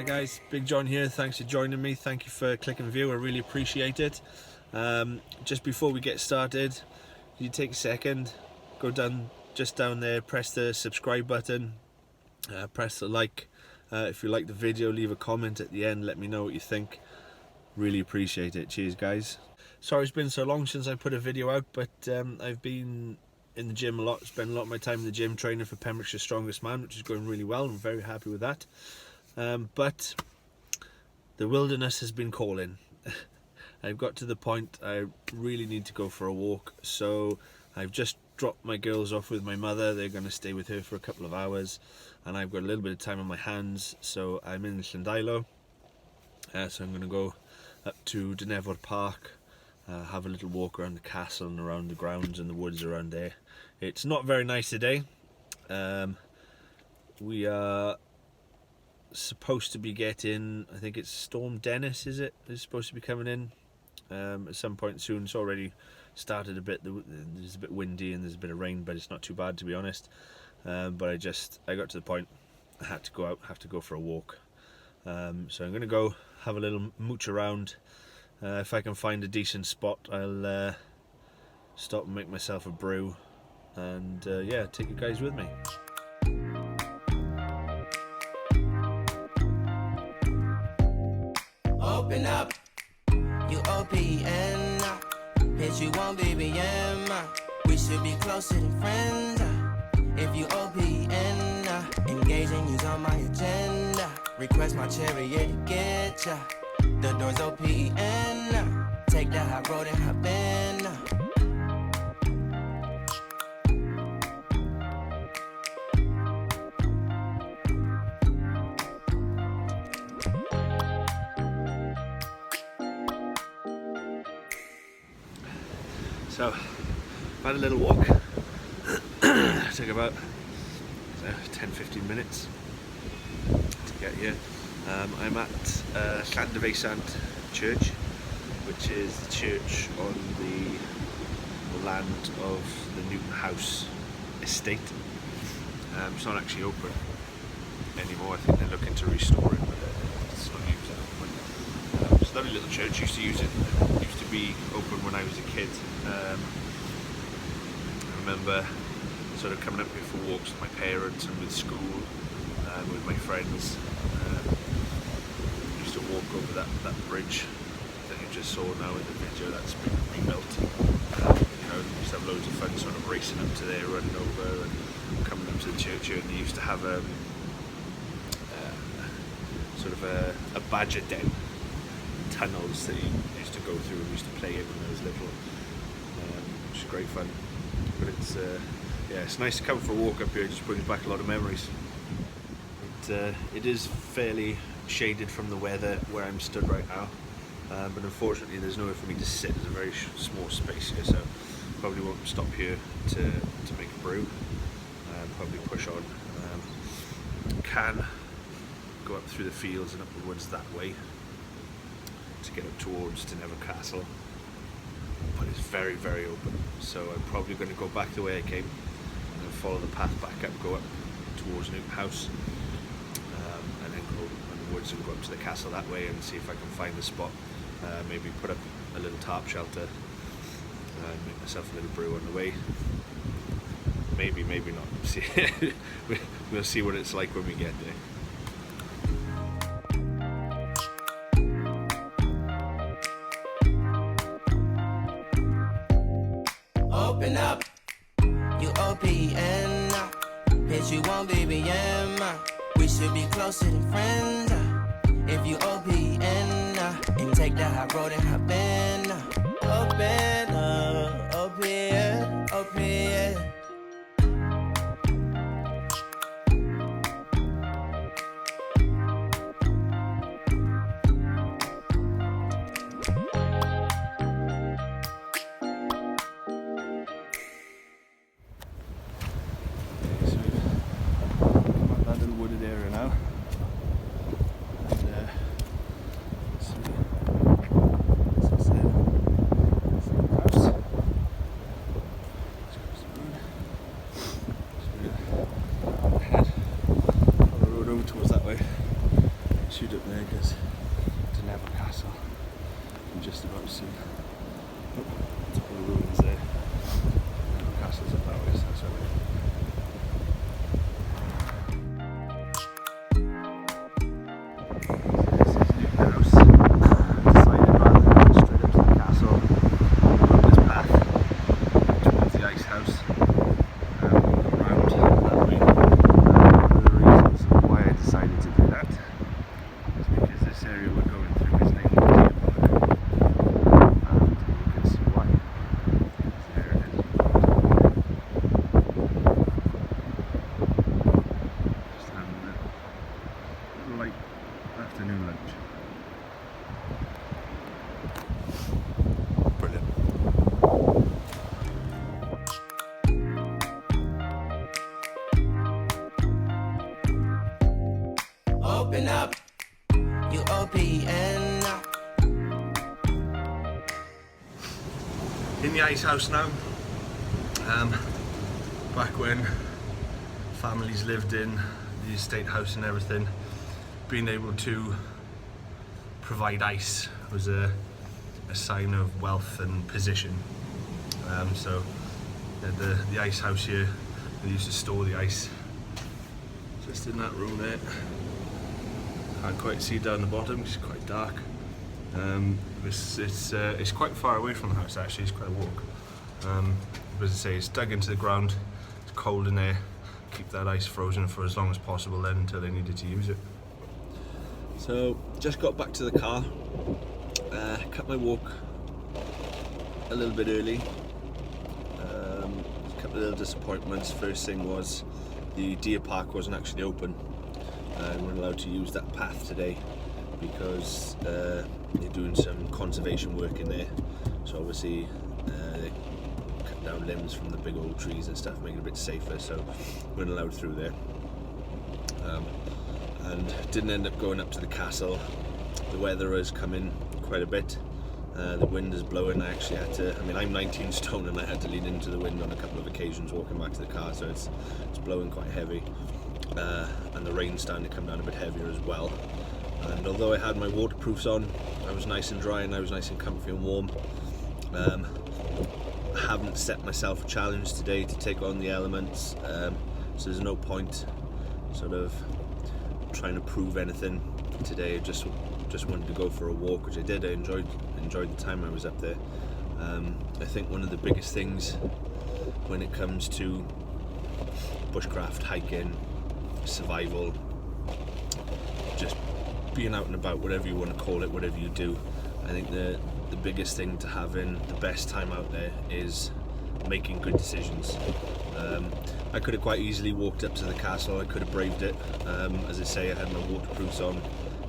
guys, Big John here. Thanks for joining me. Thank you for clicking view. I really appreciate it. Just before we get started, you take a second, go down there, press the subscribe button, press the like. If you like the video, leave a comment at the end. Let me know what you think. Really appreciate it. Cheers, guys. Sorry it's been so long since I put a video out, but I've been in the gym a lot. Spent a lot of my time in the gym training for Pembrokeshire's Strongest Man, which is going really well. I'm very happy with that. But the wilderness has been calling. I've got to the point I really need to go for a walk, so I've just dropped my girls off with my mother. They're going to stay with her for a couple of hours, and I've got a little bit of time on my hands, so I'm in Llandeilo. So I'm going to go up to Dynevor Park, have a little walk around the castle and around the grounds and the woods around there. It's not very nice today. We are supposed to be getting, I think it's Storm Dennis, is supposed to be coming in at some point soon. It's already started a bit. There's a bit windy and there's a bit of rain, but it's not too bad, to be honest. But I got to the point I had to go out, have to go for a walk. So I'm going to go have a little mooch around. If I can find a decent spot, I'll stop and make myself a brew, and yeah, take you guys with me. Open up, you open up. Bitch, you want BBM. We should be closer than friends. If you open engaging you's on my agenda. Request my chariot to get ya. The door's open. Take the high road and hop in. So, I've had a little walk. Took about 10-15 minutes to get here. I'm at Llanddeveisant Church, which is the church on the land of the Newton House estate. It's not actually open anymore. I think they're looking to restore it, but it's not used at the moment. It's a lovely little church. Used to be open when I was a kid. I remember sort of coming up here for walks with my parents and with school, with my friends. Used to walk over that bridge that you just saw now in the video that's been rebuilt. Used to have loads of fun sort of racing up to there, running over and coming up to the church here, and they used to have sort of a badger den tunnels that you used to go through and used to play in when I was little, which is great fun. But it's yeah, it's nice to come for a walk up here. It just brings back a lot of memories. It is fairly shaded from the weather where I'm stood right now, but unfortunately there's nowhere for me to sit. There's a very small space here, so probably won't stop here to make a brew. Probably push on. Can go up through the fields and up the woods that way to get up towards Dynevor Castle, but it's very, very open, so I'm probably going to go back the way I came and then follow the path back up, go up towards Newton House, and then go in the woods and go up to the castle that way and see if I can find a spot, maybe put up a little tarp shelter and make myself a little brew on the way. Maybe not. See, we'll see what it's like when we get there. Open up, you open up. Bitch, you want BBM. We should be closer than friends. If you open and take the high road and hop in. Open up, open. Wooded area now, and see, this is the house. Let's cross the road. open up. You OPN now. In the ice house now. Back when families lived in the estate house and everything, being able to provide ice was a sign of wealth and position. So the ice house here, they used to store the ice just in that room there. Can't quite see down the bottom, it's quite dark. It's quite far away from the house actually, it's quite a walk. As I say, it's dug into the ground, it's cold in there, keep that ice frozen for as long as possible then until they needed to use it. So, just got back to the car, cut my walk a little bit early. A couple of little disappointments. First thing was the deer park wasn't actually open. We weren't allowed to use that path today because they're doing some conservation work in there. So obviously they cut down limbs from the big old trees and stuff, making it a bit safer, so we weren't allowed through there. And didn't end up going up to the castle. The weather has come in quite a bit. The wind is blowing. I actually had to, I'm 19 stone and I had to lean into the wind on a couple of occasions walking back to the car, so it's blowing quite heavy. And the rain's starting to come down a bit heavier as well. And although I had my waterproofs on, I was nice and dry and I was nice and comfy and warm. I haven't set myself a challenge today to take on the elements, so there's no point sort of trying to prove anything today. I just wanted to go for a walk, which I did. I enjoyed the time I was up there. I think one of the biggest things when it comes to bushcraft, hiking, survival, just being out and about, whatever you want to call it, whatever you do, I think the biggest thing to having the best time out there is making good decisions. I could have quite easily walked up to the castle, I could have braved it. As I say, I had my waterproofs on,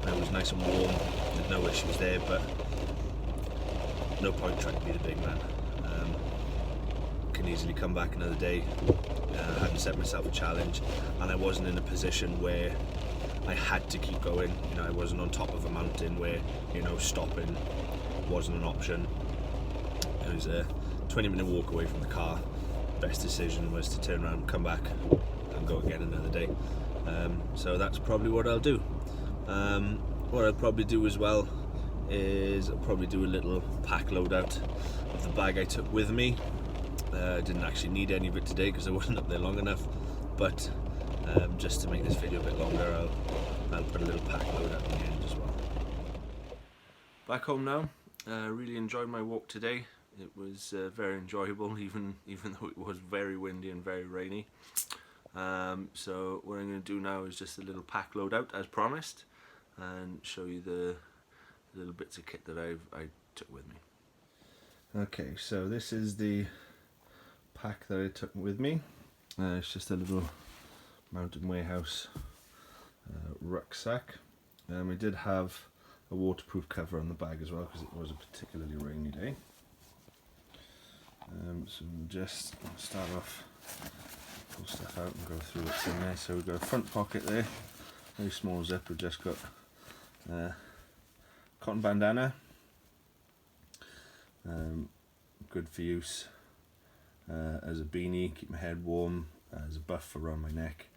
and it was nice and warm, there's no issues there, but no point trying to be the big man. Can easily come back another day. I hadn't set myself a challenge, and I wasn't in a position where I had to keep going. I wasn't on top of a mountain where stopping wasn't an option. It was a 20-minute walk away from the car. Best decision was to turn around, come back and go again another day. So that's probably what I'll do. What I'll probably do as well is I'll probably do a little pack load out of the bag I took with me. I didn't actually need any of it today because I wasn't up there long enough, but just to make this video a bit longer, I'll put a little pack load up in the end as well. Back home now. Really enjoyed my walk today. It was very enjoyable, even though it was very windy and very rainy. So what I'm going to do now is just a little pack load out as promised, and show you the little bits of kit that I took with me. Okay, so this is the pack that I took with me. It's just a little Mountain Warehouse rucksack. We did have a waterproof cover on the bag as well because it was a particularly rainy day. So we'll just start off, pull stuff out and go through what's in there. So we've got a front pocket there, very small zip. We've just got cotton bandana, good for use as a beanie, keep my head warm, as a buff around my neck,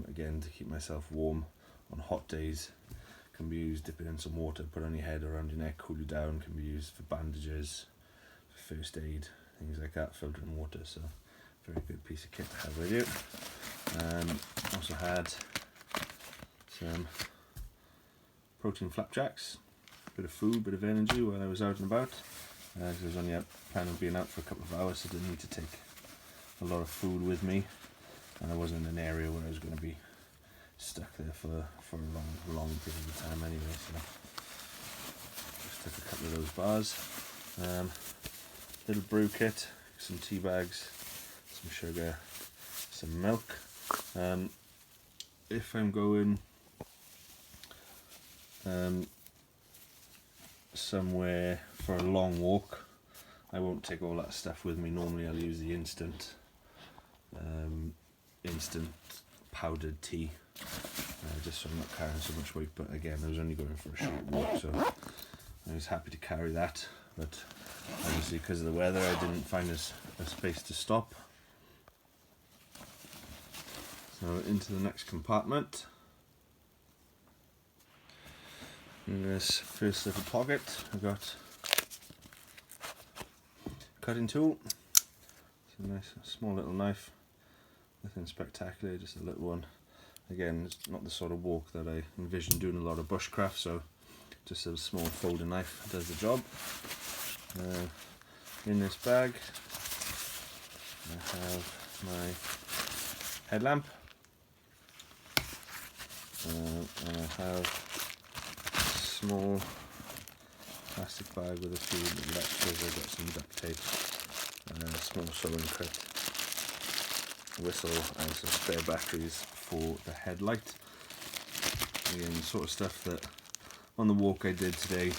again to keep myself warm on hot days. Can be used, dip it in some water, put on your head, around your neck, cool you down. Can be used for bandages, for first aid, things like that, filtering water. So very good piece of kit to have with you. Also had some protein flapjacks, bit of food, bit of energy while I was out and about. I was only planning on being out for a couple of hours, so I didn't need to take a lot of food with me, and I wasn't in an area where I was going to be stuck there for a long period of time anyway. So just took a couple of those bars, little brew kit, some tea bags, some sugar, some milk. If I'm going somewhere for a long walk, I won't take all that stuff with me. Normally I'll use the instant powdered tea. just so I'm not carrying so much weight. But again, I was only going for a short walk, so I was happy to carry that. But obviously because of the weather, I didn't find a space to stop. So into the next compartment. In this first little pocket, I've got cutting tool. It's a nice small little knife, nothing spectacular, just a little one. Again, it's not the sort of walk that I envision doing a lot of bushcraft, so just a small folding knife does the job. In this bag I have my headlamp, and I have a small plastic bag with a few little extras. I've got some duct tape, a small sewing kit, whistle, and some spare batteries for the headlight. Again, the sort of stuff that on the walk I did today,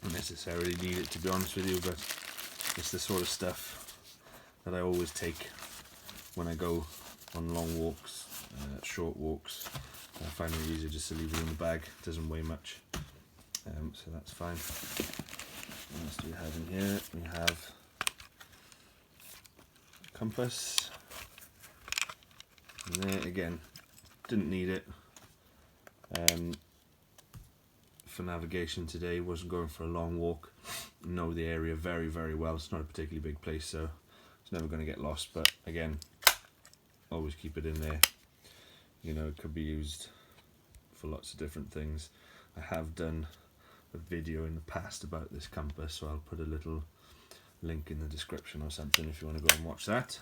not necessarily need it, to be honest with you, but it's the sort of stuff that I always take when I go on long walks, short walks. I find it easier just to leave it in the bag. It doesn't weigh much, so that's fine. What else do we have in here? We have a compass. And there again, didn't need it for navigation today. Wasn't going for a long walk. Know the area very, very well. It's not a particularly big place, so it's never going to get lost. But again, always keep it in there. You know, it could be used for lots of different things. I have done a video in the past about this compass, so I'll put a little link in the description or something if you want to go and watch that.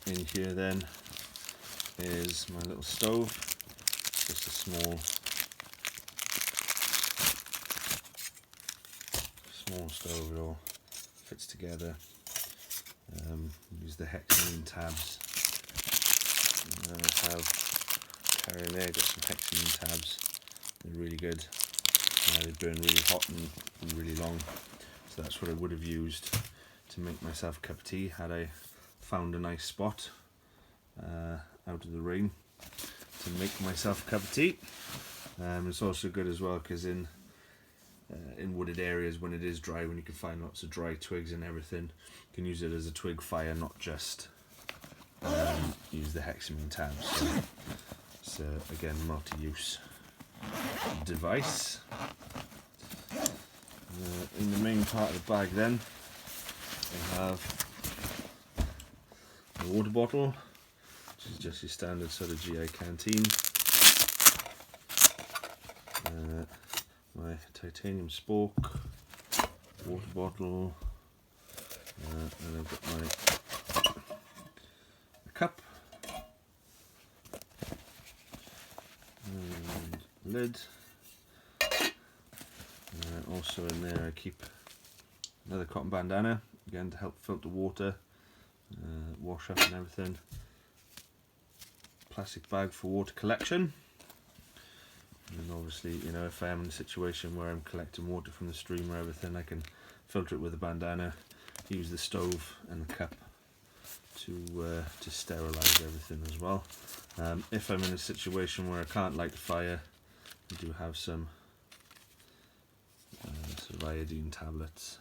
In here then is my little stove, just a small stove. It all fits together. Use the hexamine tabs. I have carrying there, got some hexamine tabs. They're really good. They burn really hot and really long, so that's what I would have used to make myself a cup of tea had I found a nice spot out of the rain to make myself a cup of tea. It's also good as well because in wooded areas, when it is dry, when you can find lots of dry twigs and everything, you can use it as a twig fire, not just use the hexamine tabs. So it's again multi-use device. In the main part of the bag then, I have a water bottle, which is just your standard sort of GI canteen. My titanium spork, water bottle, and I've got my cup, and lid. Also in there I keep another cotton bandana, again to help filter water, wash up and everything. Plastic bag for water collection. And obviously, you know, if I am in a situation where I'm collecting water from the stream or everything, I can filter it with a bandana, use the stove and the cup to sterilise everything as well. If I'm in a situation where I can't light the fire, I do have some sort of iodine tablets,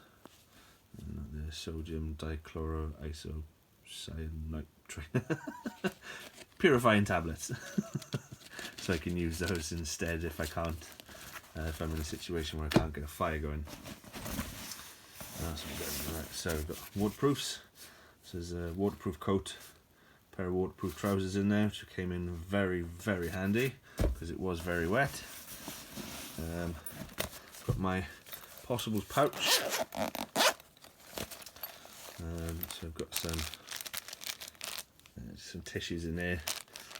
and the sodium dichloroisocyanate purifying tablets. So I can use those instead if I can't, if I'm in a situation where I can't get a fire going. That's what we're getting. Right, so we've got waterproofs. So there's a waterproof coat, a pair of waterproof trousers in there, which came in very, very handy because it was very wet. Got my Possibles pouch. So I've got some tissues in there.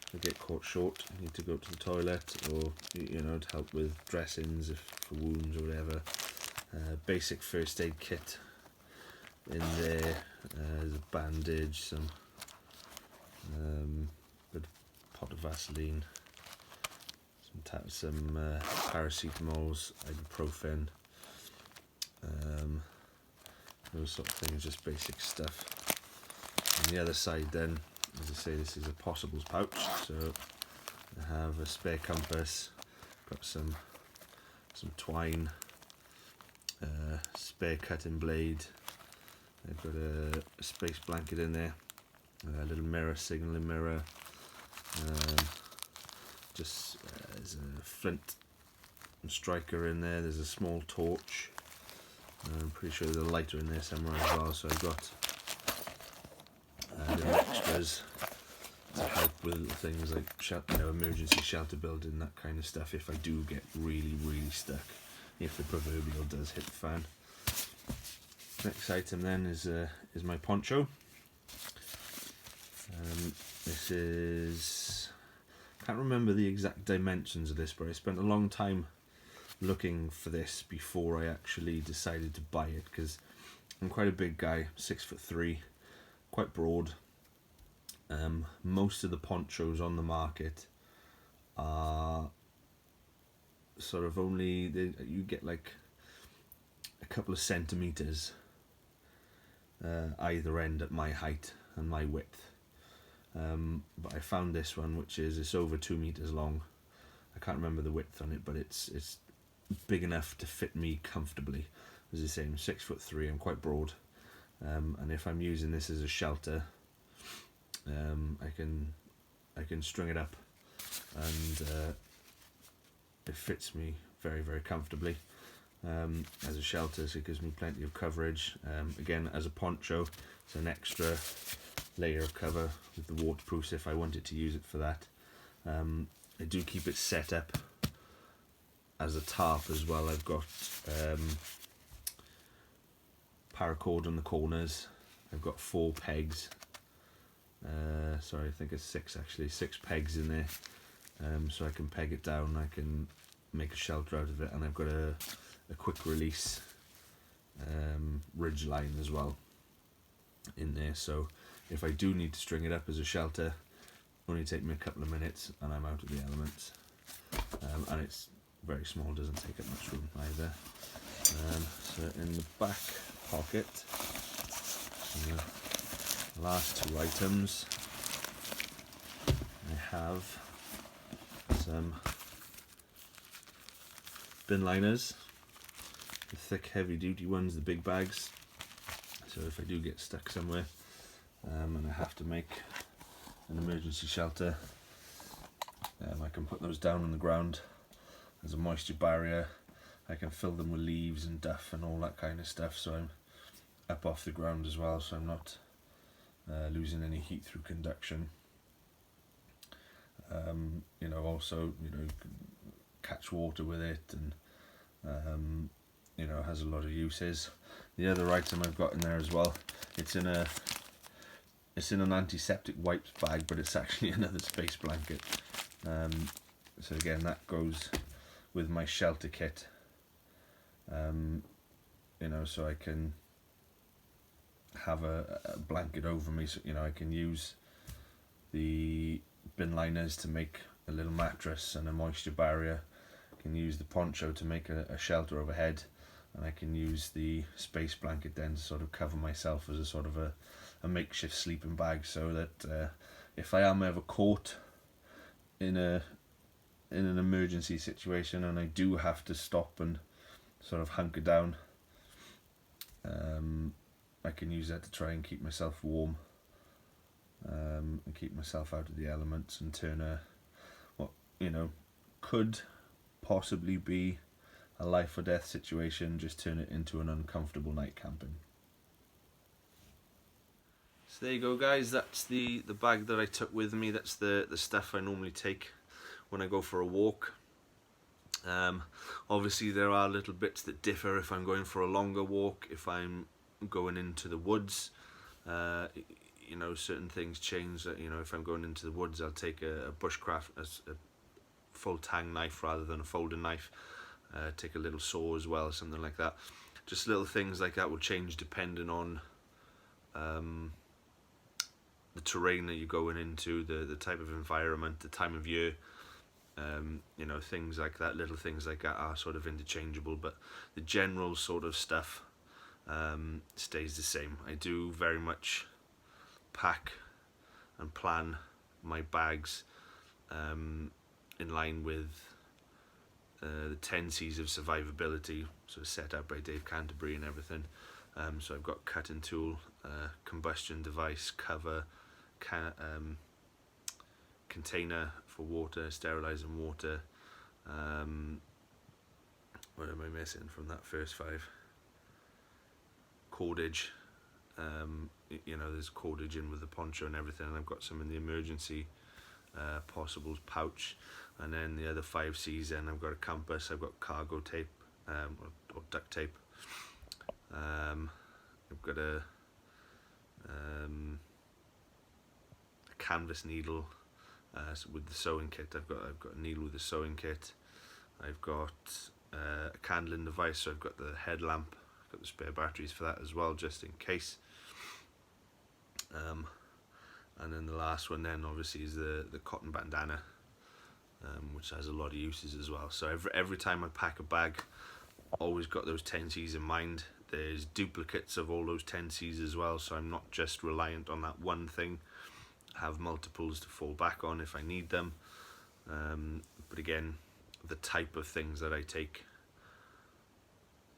If I get caught short, I need to go to the toilet, or you know, to help with dressings for wounds or whatever. Basic first aid kit in there. There's a bandage, some good pot of Vaseline, some paracetamols, ibuprofen, those sort of things, just basic stuff. On the other side then as I say, this is a possibles pouch, so I have a spare compass, got some twine, spare cutting blade, I've got a space blanket in there, a little mirror, signalling mirror, there's a flint and striker in there, there's a small torch, I'm pretty sure there's a lighter in there somewhere as well, so I've got little extras to help with things like emergency shelter building, that kind of stuff, if I do get really stuck, if the proverbial does hit the fan. Next item then is my poncho. This is, can't remember the exact dimensions of this, but I spent a long time looking for this before I actually decided to buy it, because I'm quite a big guy, 6'3", quite broad. Most of the ponchos on the market are sort of you get like a couple of centimeters either end at my height and my width, but I found this one, which it's over 2 meters long. I can't remember the width on it, but it's big enough to fit me comfortably. As I say, I'm 6'3", I'm quite broad, and if I'm using this as a shelter, I can string it up, and it fits me very comfortably as a shelter, so it gives me plenty of coverage. Again, as a poncho, it's an extra layer of cover with the waterproofs if I wanted to use it for that. I do keep it set up as a tarp as well. I've got paracord on the corners. I've got 4 pegs. Sorry, I think it's 6 actually. 6 pegs in there, so I can peg it down. I can make a shelter out of it, and I've got a quick release ridge line as well in there. So if I do need to string it up as a shelter, only take me a couple of minutes, and I'm out of the elements. And it's very small, doesn't take up much room either. So in the back pocket, the last 2 items, I have some bin liners, the thick heavy duty ones, the big bags, so if I do get stuck somewhere and I have to make an emergency shelter, I can put those down on the ground as a moisture barrier. I can fill them with leaves and duff and all that kind of stuff, so I'm up off the ground as well, so I'm not losing any heat through conduction. Also, you can catch water with it, and it has a lot of uses. The other item I've got in there as well, it's in an antiseptic wipes bag, but it's actually another space blanket. So again, that goes with my shelter kit. So I can have a blanket over me, so I can use the bin liners to make a little mattress and a moisture barrier. I can use the poncho to make a shelter overhead, and I can use the space blanket then to sort of cover myself as a sort of a makeshift sleeping bag, so that if I am ever caught in an emergency situation and I do have to stop and sort of hunker down, I can use that to try and keep myself warm, and keep myself out of the elements, and turn what could possibly be a life or death situation, just turn it into an uncomfortable night camping. So there you go, guys, that's the bag that I took with me. That's the stuff I normally take when I go for a walk. Obviously there are little bits that differ if I'm going for a longer walk, if I'm going into the woods. Certain things change. If I'm going into the woods, I'll take a bushcraft, a full tang knife rather than a folding knife. Take a little saw as well, something like that. Just little things like that will change depending on the terrain that you're going into, the type of environment, the time of year. Things like that, little things like that are sort of interchangeable, but the general sort of stuff stays the same. I do very much pack and plan my bags in line with the 10 C's of survivability, so set out by Dave Canterbury and everything. So I've got cutting tool, combustion device, cover, container for water, sterilising water. What am I missing from that first 5? Cordage. You know, there's cordage in with the poncho and everything, and I've got some in the emergency possibles pouch. And then the other 5 C's, then I've got a compass, I've got cargo tape, or duct tape. I've got a canvas needle with the sewing kit. I've got a needle with the sewing kit. I've got a candling device, so I've got the headlamp. I've got the spare batteries for that as well, just in case. And then the last one then obviously is the cotton bandana, which has a lot of uses as well. So every time I pack a bag, always got those 10 C's in mind. There's duplicates of all those 10 C's as well, so I'm not just reliant on that one thing. I have multiples to fall back on if I need them. But again, the type of things that I take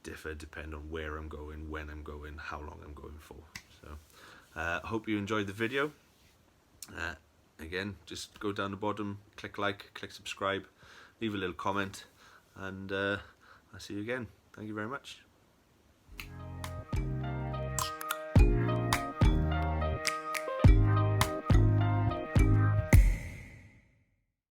differ depending on where I'm going, when I'm going, how long I'm going for. So hope you enjoyed the video. Again, just go down the bottom, click like, click subscribe, leave a little comment, and I'll see you again. Thank you very much.